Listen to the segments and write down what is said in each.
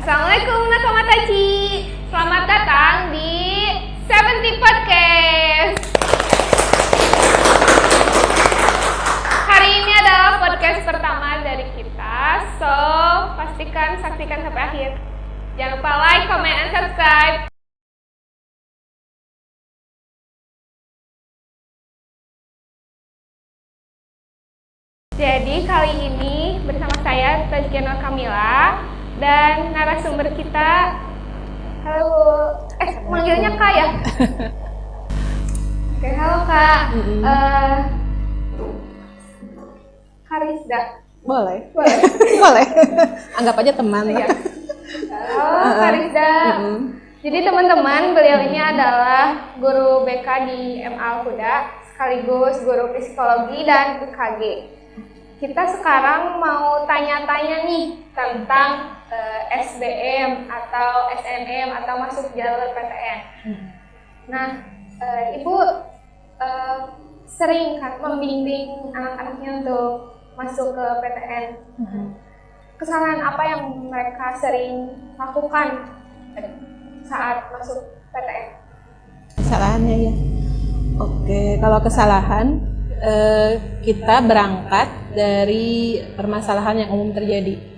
Assalamualaikum Nakamatachi. Selamat datang di 70 Podcast. Hari ini adalah podcast pertama dari kita, so saksikan sampai akhir. Jangan lupa like, comment, and subscribe. Jadi kali ini bersama saya Tazkianur Kamila dan narasumber kita. Halo, manggilnya Kak ya? Oke, halo Kak. Karisda. Boleh. Boleh. Anggap aja teman. Ya. Halo Karisda. Jadi teman-teman, beliau ini adalah guru BK di MA Al-Huda sekaligus guru psikologi dan UKG. Kita sekarang mau tanya-tanya nih tentang SBM atau SNM atau masuk jalur PTN. Nah, Ibu sering kan membimbing anak-anaknya untuk masuk ke PTN. Kesalahan apa yang mereka sering lakukan saat masuk PTN? Kesalahannya ya. Oke, kalau kesalahan kita berangkat dari permasalahan yang umum terjadi.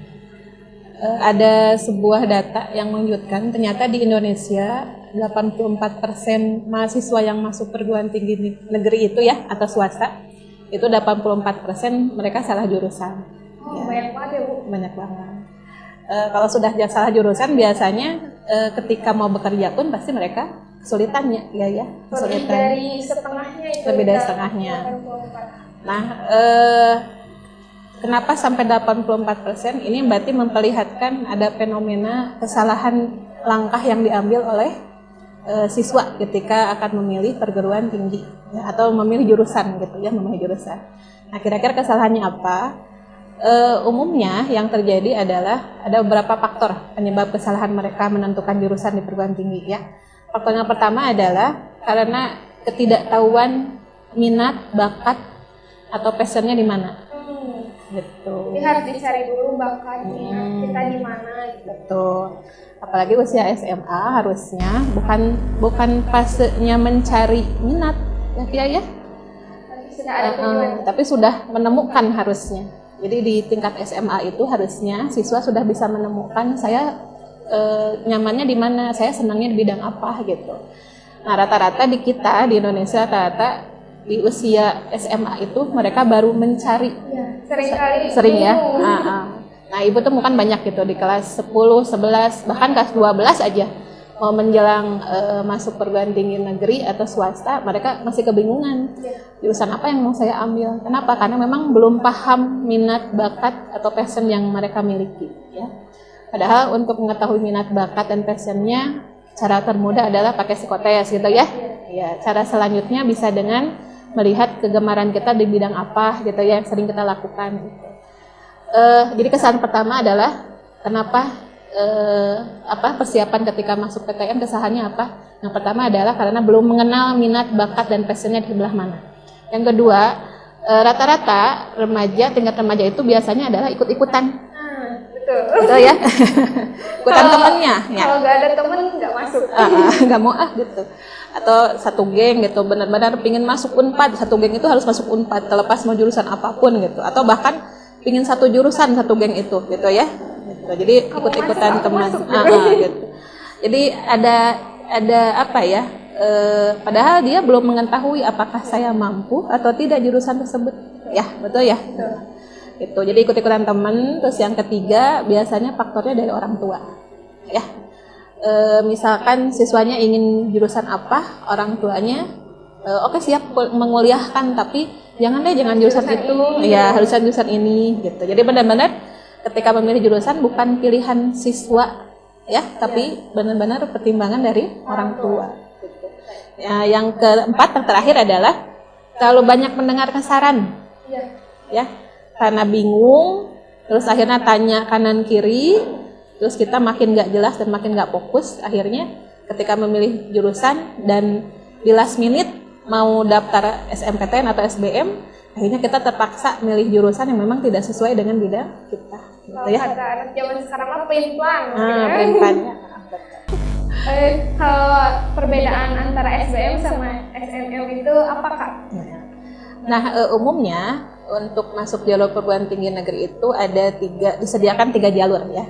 Ada sebuah data yang mengejutkan, ternyata di Indonesia 84% mahasiswa yang masuk perguruan tinggi negeri itu ya, atau swasta, itu 84% mereka salah jurusan. Oh, ya. Banyak banget ya Bu? Banyak banget. Kalau sudah salah jurusan, biasanya ketika mau bekerja pun pasti mereka kesulitannya, ya. Lebih dari setengahnya itu. Lebih dari setengahnya. Nah, kenapa sampai 84%? Ini berarti memperlihatkan ada fenomena kesalahan langkah yang diambil oleh siswa ketika akan memilih perguruan tinggi ya, atau memilih jurusan gitu ya, memilih jurusan. Nah, kira-kira kesalahannya apa? Umumnya yang terjadi adalah ada beberapa faktor penyebab kesalahan mereka menentukan jurusan di perguruan tinggi ya. Faktor yang pertama adalah karena ketidaktahuan minat, bakat, atau passionnya di mana. Gitu. Jadi harus dicari dulu bakatnya kita di mana. Gitu. Betul. Apalagi usia SMA harusnya bukan fasenya mencari minat ya. Tapi sudah ada tujuan. Tapi sudah menemukan harusnya. Jadi di tingkat SMA itu harusnya siswa sudah bisa menemukan saya nyamannya di mana, saya senangnya di bidang apa gitu. Nah, rata-rata di kita di Indonesia di usia SMA itu mereka baru mencari. Ya, sering ya. Nah, Ibu temukan banyak gitu di kelas 10, 11, bahkan kelas 12 aja mau menjelang masuk perguruan tinggi negeri atau swasta, mereka masih kebingungan. Jurusan apa yang mau saya ambil? Kenapa? Karena memang belum paham minat, bakat atau passion yang mereka miliki ya. Padahal untuk mengetahui minat, bakat, dan passionnya, cara termudah adalah pakai psikotes gitu ya. Ya, cara selanjutnya bisa dengan melihat kegemaran kita di bidang apa gitu ya yang sering kita lakukan. Gitu. Jadi kesalahan pertama adalah kenapa persiapan ketika masuk PTN kesalahannya apa? Yang pertama adalah karena belum mengenal minat, bakat, dan passionnya di sebelah mana. Yang kedua, rata-rata tingkat remaja itu biasanya adalah ikut-ikutan. Betul ya. Ikutan temennya ya. Kalau nggak ada temen nggak masuk. Nggak mau gitu. Atau satu geng gitu, benar-benar pingin masuk Unpad, satu geng itu harus masuk Unpad terlepas mau jurusan apapun gitu. Atau bahkan pingin satu jurusan satu geng itu gitu ya. Gitu. Jadi ikut-ikutan teman. Gitu. Jadi ada apa ya? Padahal dia belum mengetahui apakah saya mampu atau tidak jurusan tersebut. Ya, betul ya. Betul. Itu jadi ikut-ikutan teman. Terus yang ketiga biasanya faktornya dari orang tua ya. Misalkan siswanya ingin jurusan apa, orang tuanya oke, siap menguliahkan, tapi jangan jurusan itu ya, harusnya jurusan ini gitu. Jadi benar-benar ketika memilih jurusan bukan pilihan siswa ya, tapi benar-benar pertimbangan dari orang tua gitu. Ya, yang keempat, yang terakhir adalah terlalu banyak mendengar saran ya. Karena bingung, terus akhirnya tanya kanan kiri, terus kita makin nggak jelas dan makin nggak fokus. Akhirnya ketika memilih jurusan dan di last minute mau daftar SNMPTN atau SBM, akhirnya kita terpaksa milih jurusan yang memang tidak sesuai dengan bidang kita. gitu Kalau ya. kata anak zaman sekarang mah plan. Plan-plannya. Kalau perbedaan antara SBM sama SNM itu apa Kak? Nah, umumnya untuk masuk jalur perguruan tinggi negeri itu disediakan tiga jalur ya.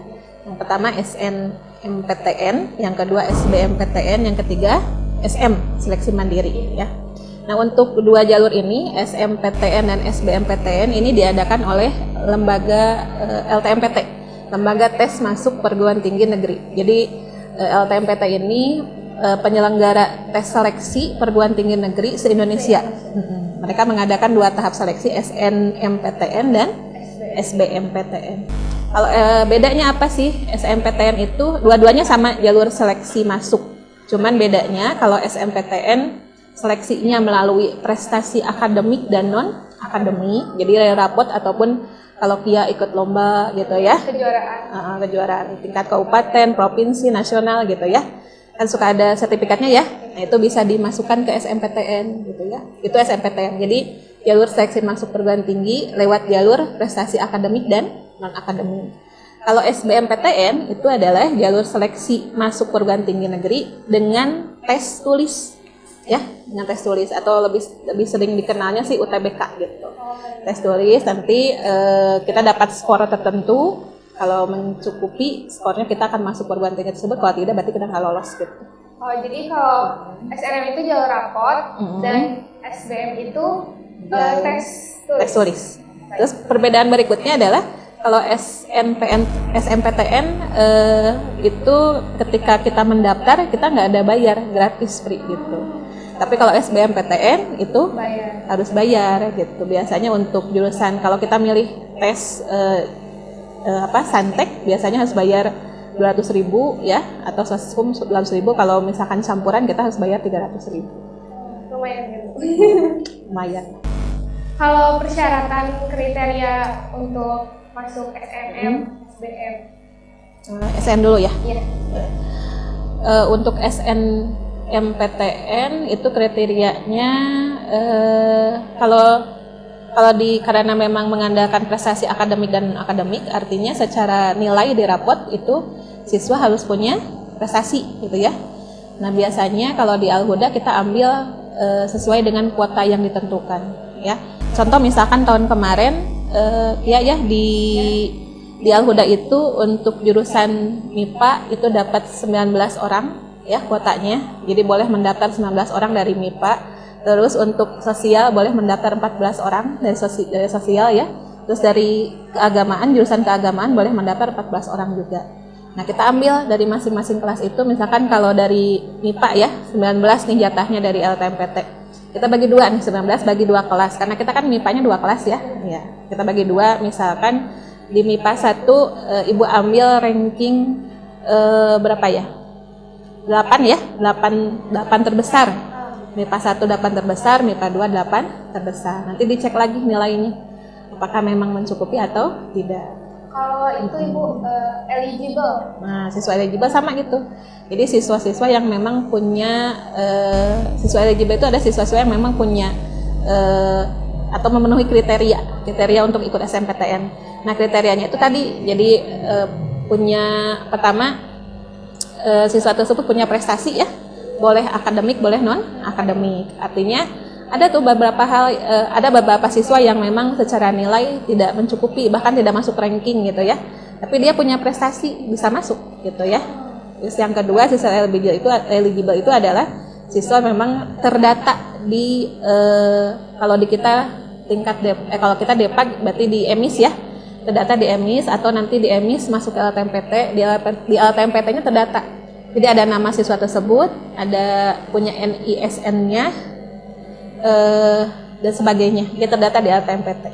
Yang pertama SNMPTN, yang kedua SBMPTN, yang ketiga SM seleksi mandiri ya. Nah, untuk kedua jalur ini SMPTN dan SBMPTN ini diadakan oleh lembaga LTMPT, lembaga tes masuk perguruan tinggi negeri. Jadi LTMPT ini penyelenggara tes seleksi perguruan tinggi negeri se-Indonesia. Mereka mengadakan 2 tahap seleksi SNMPTN dan SBMPTN. Kalau bedanya apa sih? SNMPTN itu dua-duanya sama jalur seleksi masuk. Cuman bedanya kalau SNMPTN seleksinya melalui prestasi akademik dan non akademik. Jadi rapot ataupun kalau Kia ikut lomba gitu ya. Kejuaraan tingkat kabupaten, provinsi, nasional gitu ya. Kan suka ada sertifikatnya ya. Nah, itu bisa dimasukkan ke SNMPTN gitu ya. Itu SNMPTN. Jadi jalur seleksi masuk perguruan tinggi lewat jalur prestasi akademik dan non akademik. Kalau SBMPTN itu adalah jalur seleksi masuk perguruan tinggi negeri dengan tes tulis. Ya, dengan tes tulis atau lebih sering dikenalnya sih UTBK gitu. Tes tulis nanti kita dapat skor tertentu. Kalau mencukupi skornya kita akan masuk perguruan tinggi tersebut, kalau tidak berarti kita nggak lolos gitu. Oh, jadi kalau SNM itu jalur rapot dan SBM itu tes tulis. Terus perbedaan berikutnya adalah kalau SMPTN itu ketika kita mendaftar kita nggak ada bayar, gratis free gitu. Tapi kalau SBMPTN itu harus bayar gitu. Biasanya untuk jurusan kalau kita milih tes Santek biasanya harus bayar 200.000 ya, atau sosum 900.000. Kalau misalkan campuran kita harus bayar 300.000. Lumayan gitu. Lumayan. Kalau persyaratan kriteria untuk masuk SNM, SBM. SN dulu ya. Iya. Untuk SNMPTN itu kriterianya karena memang mengandalkan prestasi akademik dan akademik, artinya secara nilai di rapot itu siswa harus punya prestasi gitu ya. Nah, biasanya kalau di Al-Huda kita ambil sesuai dengan kuota yang ditentukan ya. Contoh misalkan tahun kemarin di Al-Huda itu untuk jurusan MIPA itu dapat 19 orang ya kuotanya. Jadi boleh mendaftar 19 orang dari MIPA. Terus untuk sosial boleh mendaftar 14 orang dari sosial ya. Terus dari keagamaan, jurusan keagamaan boleh mendaftar 14 orang juga. Nah, kita ambil dari masing-masing kelas itu, misalkan kalau dari MIPA ya, 19 nih jatahnya dari LTMPT. Kita bagi 2 nih, 19 bagi 2 kelas. Karena kita kan MIPA-nya 2 kelas ya. Ya, kita bagi 2, misalkan di MIPA 1 Ibu ambil ranking berapa ya? 8 ya, 8 terbesar. MIPA 1 8 terbesar, MIPA 2 8 terbesar. Nanti dicek lagi nilainya, apakah memang mencukupi atau tidak. Kalau itu Ibu eligible. Nah, siswa eligible sama gitu. Jadi siswa-siswa yang memang punya siswa eligible itu ada siswa-siswa yang memang punya atau memenuhi kriteria untuk ikut SMPTN. Nah, kriterianya itu tadi jadi punya pertama siswa tersebut punya prestasi ya. Boleh akademik, boleh non akademik. Artinya ada tuh ada beberapa siswa yang memang secara nilai tidak mencukupi, bahkan tidak masuk ranking gitu ya. Tapi dia punya prestasi, bisa masuk gitu ya. Terus yang kedua, siswa eligible itu adalah siswa memang terdata di kalau di kita tingkat kalau kita DEPAG berarti di EMIS ya. Terdata di EMIS atau nanti di EMIS masuk ke LTMPT, di LTMPT-nya terdata. Jadi ada nama siswa tersebut, ada punya NISN-nya, dan sebagainya. Dia terdata di LTMPT.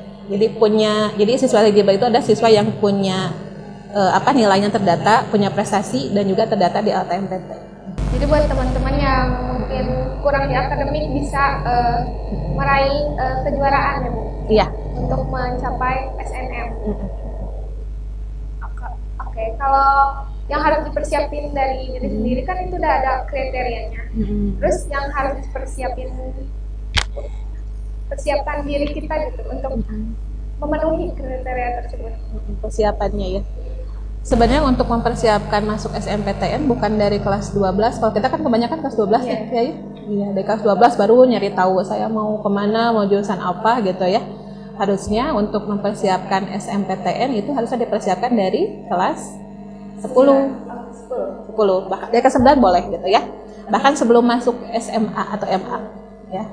Jadi siswa eligible itu ada siswa yang punya nilainya terdata, punya prestasi dan juga terdata di LTMPT. Jadi buat teman-teman yang mungkin kurang di akademik bisa meraih kejuaraan ya Bu? Iya. Untuk mencapai SNM. Oke, kalau yang harus dipersiapin dari diri sendiri kan itu udah ada kriterianya. Terus yang harus persiapkan diri kita gitu untuk memenuhi kriteria tersebut? Persiapannya ya. Sebenarnya untuk mempersiapkan masuk SNMPTN bukan dari kelas 12. Kalau kita kan kebanyakan kelas 12 ya. Iya, dari kelas 12 baru nyari tahu saya mau kemana, mau jurusan apa gitu ya. Harusnya untuk mempersiapkan SNMPTN itu harusnya dipersiapkan dari kelas 10, bahkan dari kelas 9 boleh gitu ya. Bahkan sebelum masuk SMA atau MA ya.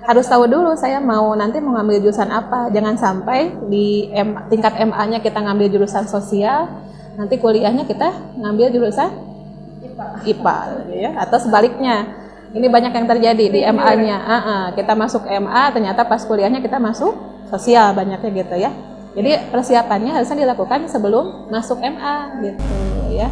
Harus tahu dulu saya nanti mau ngambil jurusan apa. Jangan sampai di tingkat MA-nya kita ngambil jurusan sosial, nanti kuliahnya kita ngambil jurusan IPA ya, atau sebaliknya. Ini banyak yang terjadi di MA-nya. Kita masuk MA, ternyata pas kuliahnya kita masuk sosial, banyaknya gitu ya. Jadi persiapannya harusnya dilakukan sebelum masuk MA gitu ya.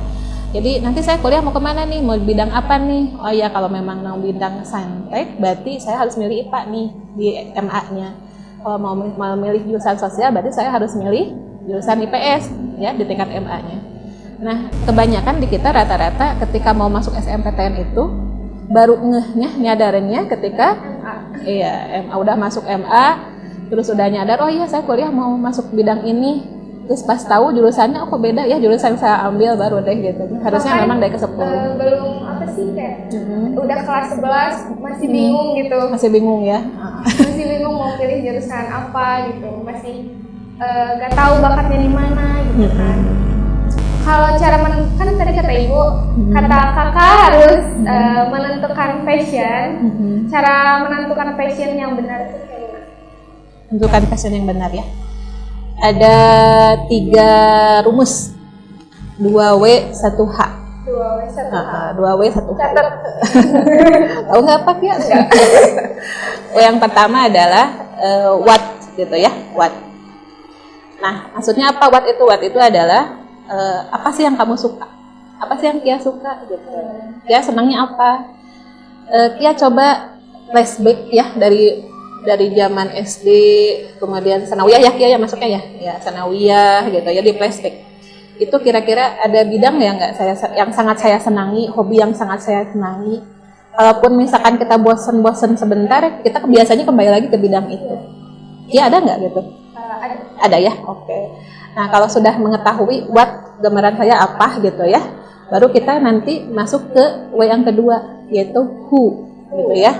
Jadi nanti saya kuliah mau kemana nih, mau bidang apa nih? Oh ya, kalau memang mau bidang saintek, berarti saya harus milih IPA nih di MA-nya. Kalau mau milih jurusan sosial, berarti saya harus milih jurusan IPS ya di tingkat MA-nya. Nah, kebanyakan di kita rata-rata ketika mau masuk SNMPTN itu baru nyadarinnya ketika MA udah masuk MA, terus udah nyadar, oh iya saya kuliah mau masuk bidang ini. Terus pas tahu jurusannya, kok beda ya jurusan yang saya ambil, baru deh gitu. Harusnya memang dari ke 10. Belum apa sih kayak udah kelas 11 masih bingung gitu. Masih bingung ya. Masih bingung mau pilih jurusan apa gitu. Masih gak tahu bakatnya di mana gitu kan. Kalau cara kan tadi kata Ibu, kata Kakak harus menentukan passion. Cara menentukan passion yang benar itu kayak gimana? Menentukan passion yang benar ya. Ada 3 rumus, 2W 1H. 2W 1H. Catat. Tahu nggak apa ya? Yang pertama adalah what gitu ya, what. Nah, maksudnya apa what itu? What itu adalah apa sih yang kamu suka? Apa sih yang Kia suka gitu? Kia senangnya apa? Kia coba flashback ya dari zaman SD, kemudian sanawiyah ya Kia ya masuknya ya sanawiyah gitu ya, di flashback. Itu kira-kira ada bidang yang sangat saya senangi, hobi yang sangat saya senangi. Kalaupun misalkan kita bosen sebentar, kita biasanya kembali lagi ke bidang itu. Kia ada nggak gitu? Ada ya, oke. Nah, kalau sudah mengetahui what gambaran saya apa gitu ya, baru kita nanti masuk ke W yang kedua, yaitu who gitu ya.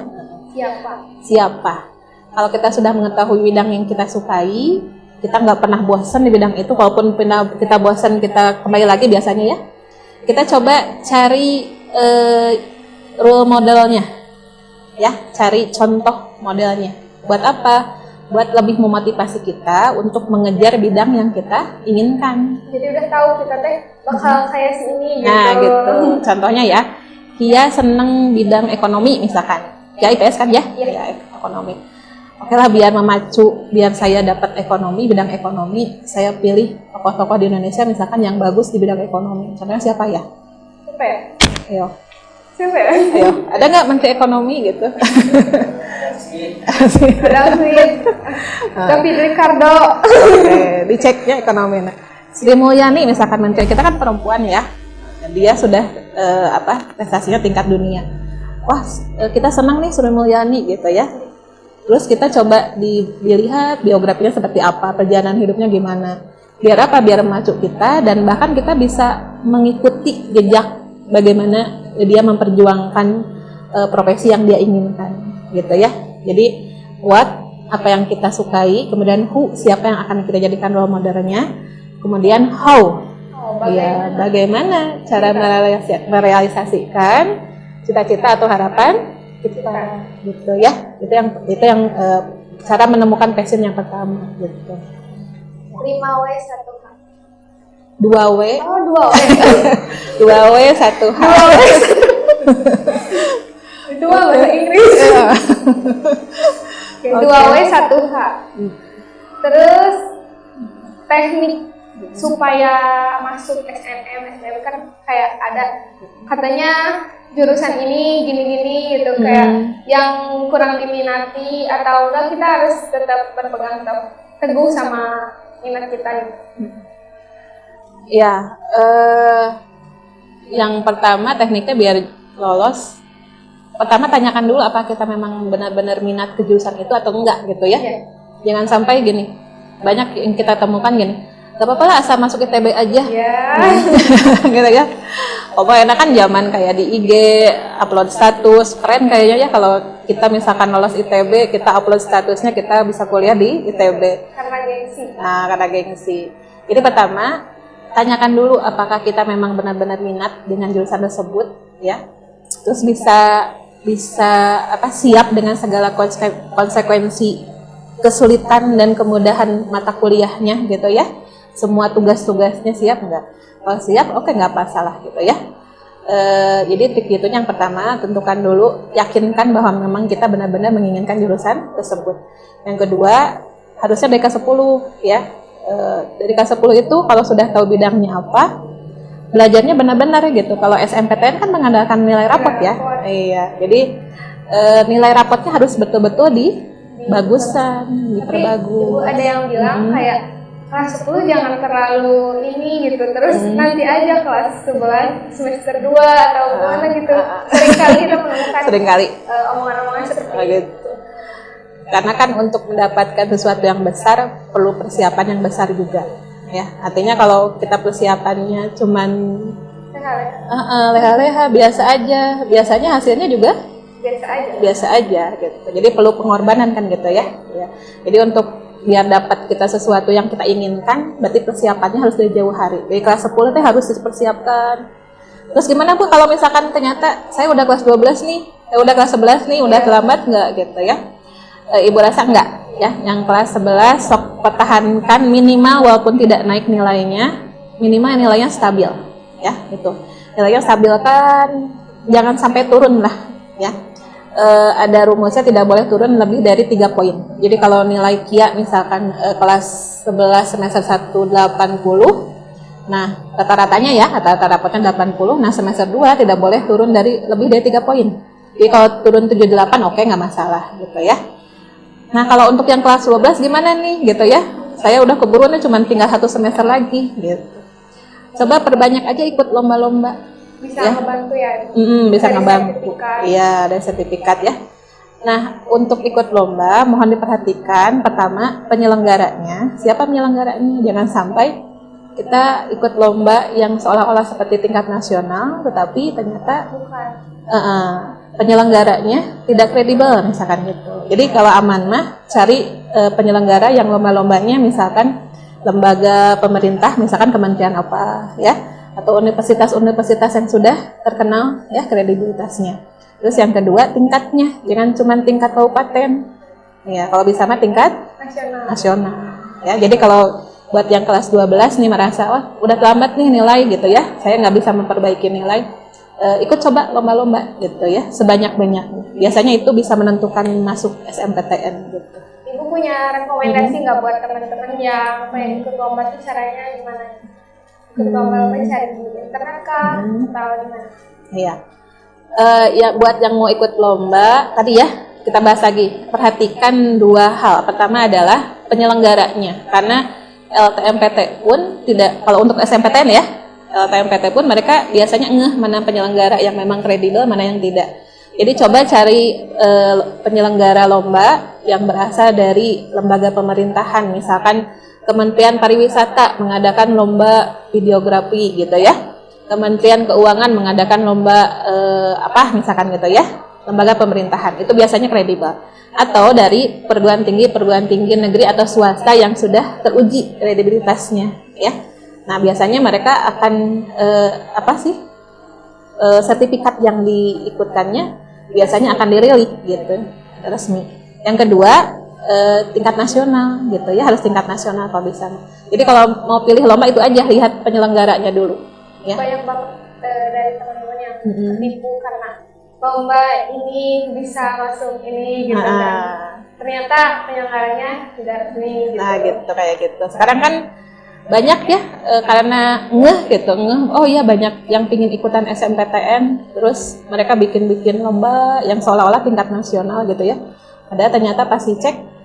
Siapa. Kalau kita sudah mengetahui bidang yang kita sukai, kita nggak pernah bosan di bidang itu. Kalaupun kita bosan, kita kembali lagi biasanya ya. Kita coba cari role modelnya, ya, cari contoh modelnya. Buat apa? Buat lebih memotivasi kita untuk mengejar bidang yang kita inginkan. Jadi udah tahu kita teh bakal kayak sini gitu. Nah gitu. Contohnya ya, Kia seneng bidang ekonomi misalkan. Kia IPS kan ya? Iya, ekonomi. Oke lah, biar memacu, biar saya dapat bidang ekonomi, saya pilih tokoh-tokoh di Indonesia misalkan yang bagus di bidang ekonomi. Contohnya siapa ya? Siapa ya? Ayo. Siapa ya? Ayo, ada nggak menteri ekonomi gitu? Ada sih. Tapi Ricardo. Oke, dicek ya ekonomi. Nah, Sri Mulyani misalkan menteri, kita kan perempuan ya. Dia sudah prestasinya tingkat dunia. Wah, kita senang nih Sri Mulyani gitu ya. Terus kita coba dilihat biografinya seperti apa, perjalanan hidupnya gimana. Biar apa? Biar memacu kita, dan bahkan kita bisa mengikuti jejak bagaimana dia memperjuangkan profesi yang dia inginkan, gitu ya. Jadi what, apa yang kita sukai, kemudian who, siapa yang akan kita jadikan role modelnya, kemudian how, bagaimana cara merealisasikan cita-cita atau harapan kita, gitu ya. Itu yang cara menemukan passion yang pertama, gitu. 5W 1H. 2W. Oh, 2W. 2W 1H. 2 bahasa Inggris. 2W 1H. Terus teknik supaya masuk SNM kan kayak ada katanya jurusan ini gini-gini gitu, kayak yang kurang diminati atau enggak, kita harus tetap berpegang teguh sama minat kita gitu. Ya, yang pertama tekniknya biar lolos, pertama tanyakan dulu apa kita memang benar-benar minat ke jurusan itu atau enggak gitu ya. Jangan sampai gini, banyak yang kita temukan gini, gak apa-apa lah asal masuk ITB aja. Ya. Gitu ya. Pokoknya kan zaman kayak di IG upload status, keren kayaknya ya kalau kita misalkan lolos ITB, kita upload statusnya kita bisa kuliah di ITB. Karena gengsi. Nah, karena gengsi. Jadi pertama, tanyakan dulu apakah kita memang benar-benar minat dengan jurusan tersebut, ya. Terus bisa siap dengan segala konsekuensi kesulitan dan kemudahan mata kuliahnya gitu ya. Semua tugas-tugasnya siap nggak? Kalau siap, oke, nggak masalah gitu ya. Jadi trik itu yang pertama, tentukan dulu, yakinkan bahwa memang kita benar-benar menginginkan jurusan tersebut. Yang kedua, harusnya dari K10 ya. Dari K10 itu kalau sudah tahu bidangnya apa, belajarnya benar-benar gitu. Kalau SNMPTN kan mengandalkan nilai rapot ya. Iya, jadi nilai rapotnya harus betul-betul dibagusan, diperbagus. Ibu ada yang bilang kayak kelas 10 jangan terlalu ini gitu, terus nanti aja kelas 11 semester 2 atau gimana gitu. Seringkali kita menemukan omongan-omongan seperti gitu. Karena kan untuk mendapatkan sesuatu yang besar perlu persiapan yang besar juga ya. Artinya kalau kita persiapannya cuman leha-leha biasa aja, biasanya hasilnya juga biasa aja gitu. Jadi perlu pengorbanan kan gitu ya. Jadi untuk biar dapat kita sesuatu yang kita inginkan, berarti persiapannya harus dari jauh hari. Dari kelas 10 itu harus dipersiapkan. Terus gimana Bu kalau misalkan ternyata saya udah kelas 12 nih, udah kelas 11 nih, udah terlambat nggak gitu ya? Ibu rasa enggak ya, yang kelas 11 sok pertahankan minimal walaupun tidak naik nilainya, minimal nilainya stabil ya gitu. Nilainya stabilkan, jangan sampai turun lah ya. Ada rumusnya tidak boleh turun lebih dari 3 poin. Jadi kalau nilai KIA misalkan kelas 11 semester 1 80, nah rata-ratanya ya, rata-rata rapotnya 80, nah semester 2 tidak boleh turun lebih dari 3 poin. Jadi kalau turun 78 oke, nggak masalah gitu ya. Nah kalau untuk yang kelas 12 gimana nih gitu ya, saya udah keburu nih cuma tinggal 1 semester lagi gitu. Coba perbanyak aja ikut lomba-lomba. Bisa ngebantu ya? Bisa ngebantu. Iya, ada sertifikat ya. Nah, untuk ikut lomba mohon diperhatikan pertama penyelenggaranya. Siapa penyelenggaranya? Jangan sampai kita ikut lomba yang seolah-olah seperti tingkat nasional, tetapi ternyata penyelenggaranya tidak kredibel misalkan gitu. Jadi kalau aman mah cari penyelenggara yang lomba-lombanya misalkan lembaga pemerintah, misalkan kementerian apa ya, atau universitas-universitas yang sudah terkenal ya kredibilitasnya. Terus yang kedua tingkatnya, jangan cuma tingkat kabupaten ya, kalau bisa mah tingkat nasional ya. Jadi kalau buat yang kelas 12 nih merasa wah udah terlambat nih nilai gitu ya, saya nggak bisa memperbaiki nilai, ikut coba lomba-lomba gitu ya sebanyak-banyaknya. Biasanya itu bisa menentukan masuk SNMPTN gitu. Ibu punya rekomendasi nggak buat teman-teman yang pengen ikut lomba itu caranya gimana? Lomba cari di internet kah atau gimana? Iya. Ya buat yang mau ikut lomba tadi ya kita bahas lagi. Perhatikan 2 hal. Pertama adalah penyelenggaranya, karena LTMPT pun tidak, kalau untuk SNMPTN ya, LTMPT pun mereka biasanya mana penyelenggara yang memang kredibel, mana yang tidak. Jadi coba cari penyelenggara lomba yang berasal dari lembaga pemerintahan, misalkan Kementerian Pariwisata mengadakan lomba videografi gitu ya. Kementerian Keuangan mengadakan lomba misalkan gitu ya. Lembaga pemerintahan itu biasanya kredibel. Atau dari perguruan tinggi negeri atau swasta yang sudah teruji kredibilitasnya ya. Nah, biasanya mereka akan sertifikat yang diikutkannya biasanya akan dirilis gitu, resmi. Yang kedua tingkat nasional gitu ya, harus tingkat nasional kalau bisa. Jadi kalau mau pilih lomba itu aja lihat penyelenggaranya dulu ya. Banyak banget dari teman-teman yang tertipu karena lomba ini bisa masuk ini gitu kan. Ternyata penyelenggaranya tidak resmi gitu. Nah gitu, kayak gitu. Sekarang kan banyak ya karena oh iya banyak yang pingin ikutan SNMPTN, terus mereka bikin lomba yang seolah-olah tingkat nasional gitu ya. Padahal ternyata pas dicek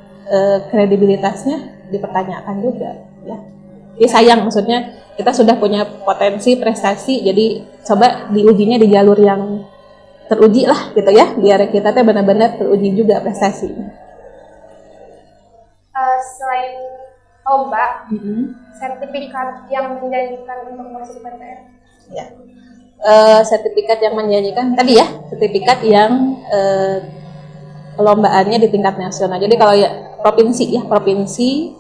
kredibilitasnya dipertanyakan juga ya. Jadi sayang, maksudnya kita sudah punya potensi prestasi, jadi coba diujinya di jalur yang teruji lah gitu ya, biar kita tuh benar-benar teruji juga prestasinya. Selain lomba sertifikat yang menjanjikan untuk masuk PTN. Ya. Sertifikat yang menjanjikan tadi ya, sertifikat yang perlombaannya di tingkat nasional. Jadi kalau ya provinsi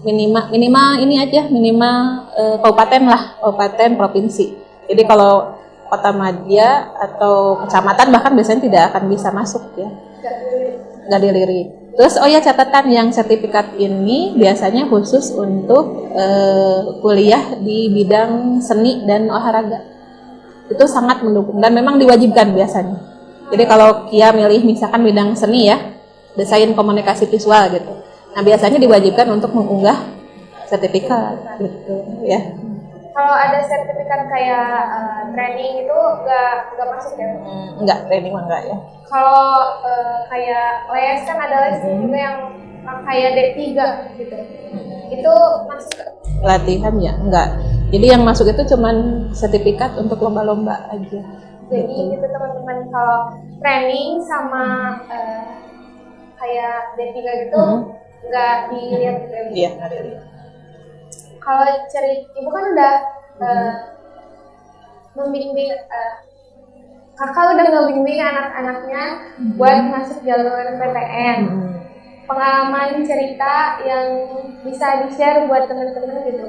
minimal ini aja, minimal kabupaten provinsi. Jadi kalau kota madya atau kecamatan bahkan biasanya tidak akan bisa masuk ya, nggak dilirik. Terus catatan yang sertifikat ini biasanya khusus untuk kuliah di bidang seni dan olahraga, itu sangat mendukung dan memang diwajibkan biasanya. Jadi kalau Kia milih misalkan bidang seni ya, desain komunikasi visual gitu, nah biasanya diwajibkan untuk mengunggah sertifikat gitu ya. Kalau ada sertifikat kayak training itu nggak masuk ya? Enggak, training enggak ya. Kalau kayak les kan ada les juga yang kayak D3 gitu. Itu masuk ke Latihan ya? Enggak. Jadi yang masuk itu cuman sertifikat untuk lomba-lomba aja. Jadi gitu teman-teman, kalau training sama kayak D3 gitu nggak dilihat gitu ya? Iya, nggak dilihat. Kalau ibu kan udah membimbing, kakak udah ngebimbing anak-anaknya buat masuk jalur PTN. Pengalaman cerita yang bisa di-share buat teman-teman gitu.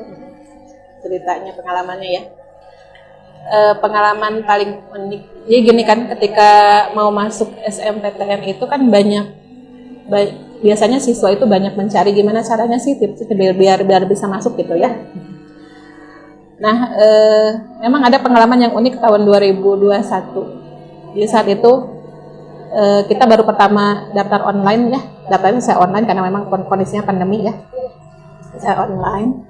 Ceritanya, pengalamannya ya. Pengalaman paling unik. Jadi gini kan, ketika mau masuk SMPTN itu kan biasanya siswa itu banyak mencari gimana caranya sih tips biar bisa masuk gitu ya. Nah, memang ada pengalaman yang unik tahun 2021. Di saat itu kita baru pertama daftar online ya. Daftarnya saya online karena memang kondisinya pandemi ya. Saya online.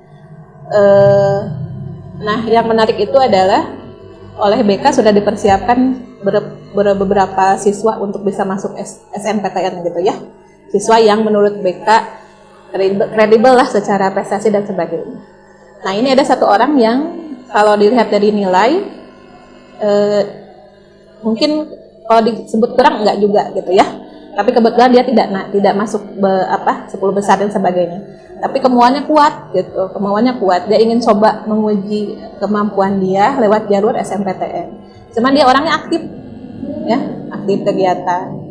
Nah, yang menarik itu adalah oleh BK sudah dipersiapkan beberapa siswa untuk bisa masuk SNPTN gitu ya. Siswa yang menurut BK kredibel lah secara prestasi dan sebagainya. Nah, ini ada satu orang yang kalau dilihat dari nilai mungkin kalau disebut kurang enggak juga gitu ya. Tapi kebetulan dia tidak masuk 10 besar dan sebagainya. Tapi kemauannya kuat gitu, Dia ingin coba menguji kemampuan dia lewat jalur SMPTN. Cuman dia orangnya aktif ya, aktif kegiatan.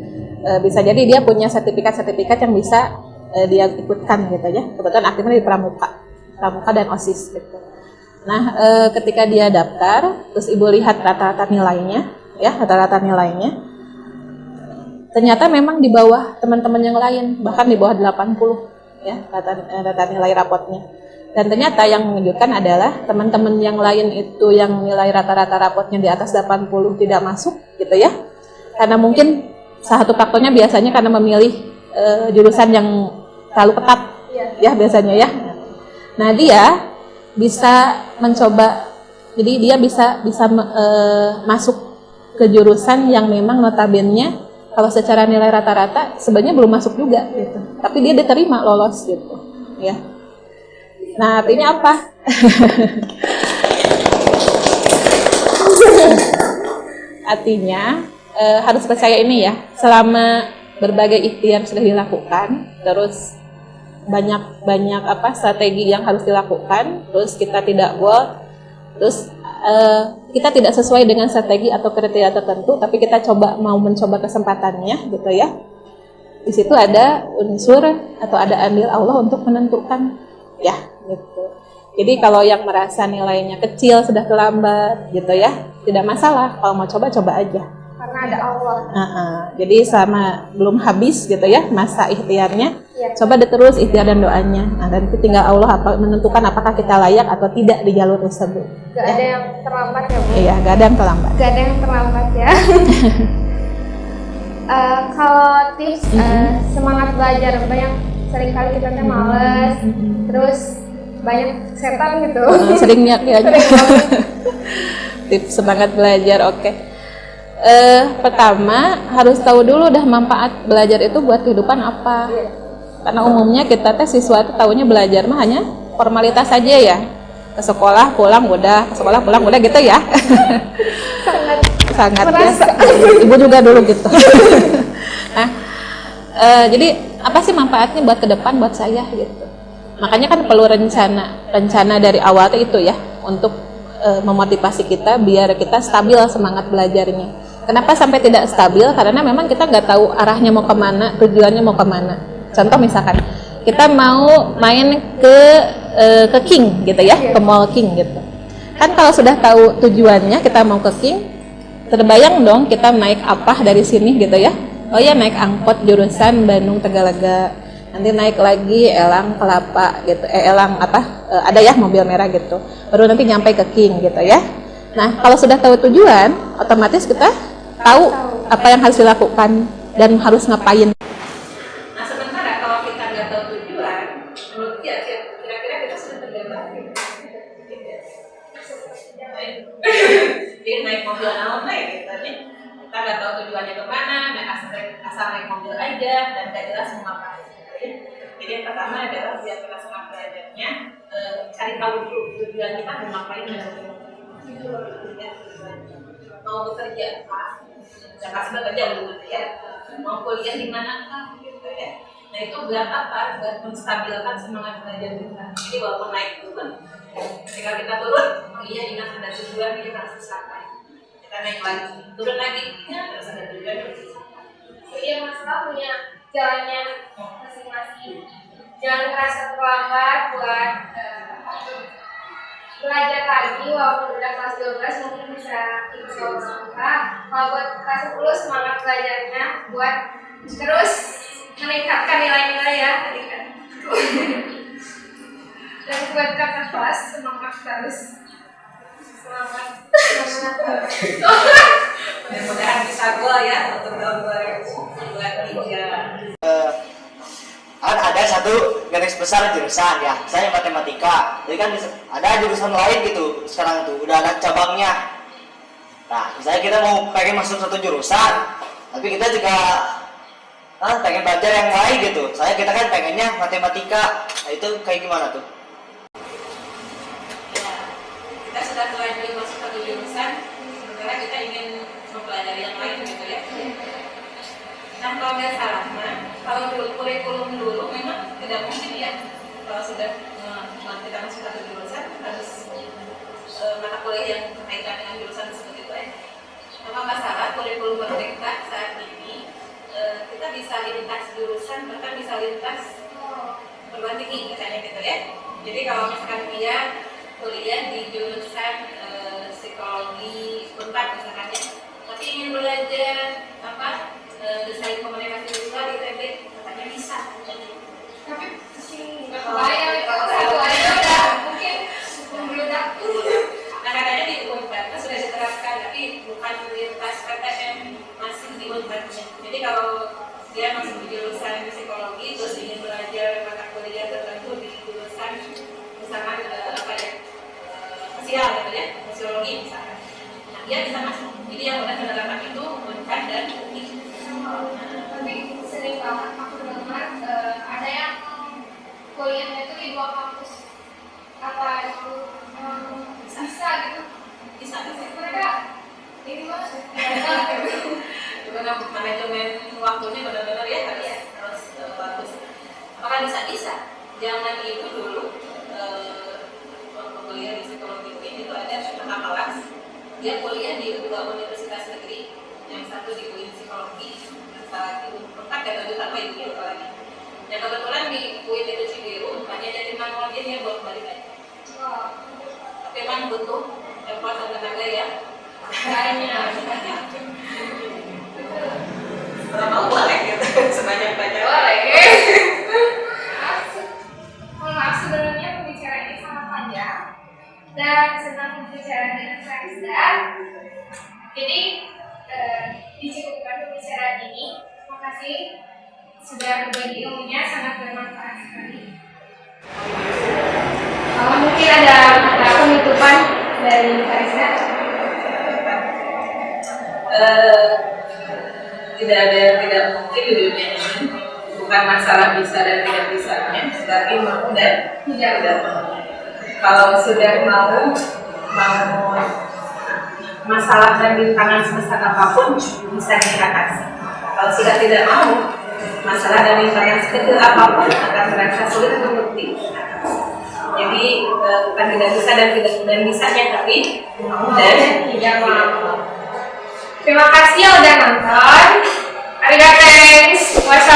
Bisa jadi dia punya sertifikat yang bisa dia ikutkan gitu ya. Kebetulan aktifnya di pramuka dan OSIS gitu. Nah, ketika dia daftar, terus ibu lihat rata-rata nilainya, ternyata memang di bawah teman-teman yang lain, bahkan di bawah 80 ya rata nilai rapotnya. Dan ternyata yang mengejutkan adalah teman-teman yang lain itu yang nilai rata-rata rapotnya di atas 80 tidak masuk gitu ya. Karena mungkin salah satu faktornya biasanya karena memilih jurusan yang terlalu ketat ya biasanya ya. Nah, dia bisa mencoba, jadi dia bisa masuk ke jurusan yang memang notabene kalau secara nilai rata-rata sebenarnya belum masuk juga gitu. Tapi dia diterima, lolos gitu ya. Nah, artinya apa? Artinya harus percaya ini ya, selama berbagai ikhtiar sudah dilakukan, terus banyak strategi yang harus dilakukan, terus kita tidak terus kita tidak sesuai dengan strategi atau kriteria tertentu, tapi kita mau mencoba kesempatannya gitu ya. Di situ ada unsur atau ada andil Allah untuk menentukan ya gitu. Jadi kalau yang merasa nilainya kecil sudah terlambat gitu ya, tidak masalah, kalau mau coba aja. Karena ada Allah. Jadi sama belum habis gitu ya masa ikhtiarnya, coba terus ikhtiar dan doanya. Nah, dan itu tinggal Allah menentukan apakah kita layak atau tidak di jalur tersebut. Gak ada yang terlambat ya Bu? Iya, gak ada yang terlambat. Gak ada yang terlambat ya. Kalau tips semangat belajar, banyak seringkali kita males, terus banyak setan gitu. Seringnya aja. Tips semangat belajar, oke. Pertama harus tahu dulu manfaat belajar itu buat kehidupan apa. Karena umumnya kita siswa itu taunya belajar mah hanya formalitas saja ya. Ke sekolah pulang udah gitu ya. Sangat ya. Ibu juga dulu gitu. Nah, jadi apa sih manfaatnya buat ke depan buat saya gitu. Makanya kan perlu rencana dari awal itu ya, untuk memotivasi kita biar kita stabil semangat belajarnya. Kenapa sampai tidak stabil? Karena memang kita nggak tahu arahnya mau kemana, tujuannya mau kemana. Contoh misalkan kita mau main ke King gitu ya, ke Mall King gitu. Kan kalau sudah tahu tujuannya kita mau ke King, terbayang dong kita naik apa dari sini gitu ya. Oh ya, naik angkot jurusan Bandung Tegalega. Nanti naik lagi Elang Kelapa gitu, Elang ada ya mobil merah gitu, baru nanti nyampe ke King gitu ya. Nah kalau sudah tahu tujuan, otomatis kita tahu apa yang harus dilakukan dan harus ngapain. Nah sementara kalau kita nggak tahu tujuan, menurut kira-kira kita sudah tergambar dia naik mobil naon gitu ya, kita nggak tahu tujuannya kemana, asal naik mobil aja dan nggak jelas mau ngapain. Jadi yang pertama adalah biar kita semangat belajarnya, cari tahu dulu tujuan kita mau ngapain dan mau bekerja apa, jangan pasti bekerja dulu ya, mau kuliah di mana gitu ya. Nah itu buat apa? Buat menstabilkan semangat belajar kita. Jadi walaupun naik turun, ketika kita turun, oh iya ingat ada tujuan kita harus capai. Kita naik lagi, turun lagi, ya terus ada tujuan harus dicapai. Iya masalah punya jalannya masing-masing. Jangan merasa terlambat buat belajar lagi, walaupun udah kelas 12 mungkin bisa ikut sekolah. Kalau buat kelas 10 semangat belajarnya buat terus meningkatkan nilai-nilai ya tadi kan. Dan buat kakak kelas semangat terus. Semangat. Mudah-mudahan bisa gua ya untuk tahun 2023. Ada satu garis besar jurusan ya, saya matematika. Jadi kan ada jurusan lain gitu sekarang tuh udah ada cabangnya. Nah misalnya kita mau pengen masuk satu jurusan, tapi kita juga pengen belajar yang lain gitu. Kita kan pengennya matematika. Nah itu kayak gimana tuh? Ya, kita sudah terlanjur masuk satu jurusan, sementara kita ingin mempelajari yang lain gitu ya. Nah kalau nggak salah, kalau kurikulum dulu memang tidak mungkin ya, kalau sudah kita masuk satu jurusan harus mata kuliah yang berkaitan dengan jurusan tersebut itu ya. Kalau nggak salah kurikulum merdeka saat ini kita bisa lintas jurusan, bahkan bisa lintas perguruan tinggi misalnya gitu ya. Jadi kalau misalkan dia kuliah di jurusan psikologi Unpad misalkan ya, tapi ingin belajar desain komunikasi visual di ITB, katanya bisa. Tapi nggak kebayang kalau satu aja udah mungkin membludak. Nah katanya di Unpad sudah diterapkan, tapi bukan lintas PTN, masih di Unpad. Jadi kalau dia masih di jurusan psikologi terus ingin belajar mata kuliah tertentu di jurusan misalkan sosial gitu ya, sosiologi misalkan, nah dia bisa masuk. Jadi yang udah menerapkan itu Unpad dan UI. Tapi sering banget aku dengar ada yang kuliahnya itu di 2 kampus. Apa itu bisa gitu? Bisa. Mereka ini mas Gimana manajemen waktunya benar-benar ya harus bagus. Apakah bisa? Jangan itu dulu kuliah di psikologi ini itu ada kakak kelas, dia kuliah di 2 universitas negeri, yang satu di UIN psikologi, lagi Unpad dan lanjut apa itu lagi. Yang kebetulan di UIN itu Cibiru, hanya jadi manual dia buat balik aja. Tapi memang butuh effort dan tenaga ya. Kalau mau boleh gitu, sebanyak-banyak. Boleh. Maaf sebenarnya pembicaraan ini sangat panjang dan senang berbicara dengan Farizda. Jadi dicukupkan pembicaraan ini. Terima kasih sudah berbagi ilmunya, sangat bermanfaat sekali. Mungkin ada penutupan dari Farizda. Tidak ada yang tidak mungkin di dunia ini, bukan masalah bisa dan tidak bisanya, tapi mau dan tidak mau. Kalau sudah mau masalah dan rintangan sebesar apapun bisa diatasi. Kalau sudah tidak mau, masalah dan rintangan sekecil apapun akan terasa sulit untuk diatasi. Jadi bukan tidak bisa dan bisanya, tapi mau dan tidak mau. Terima kasih ya udah nonton. Arigatou. Wassalamualaikum.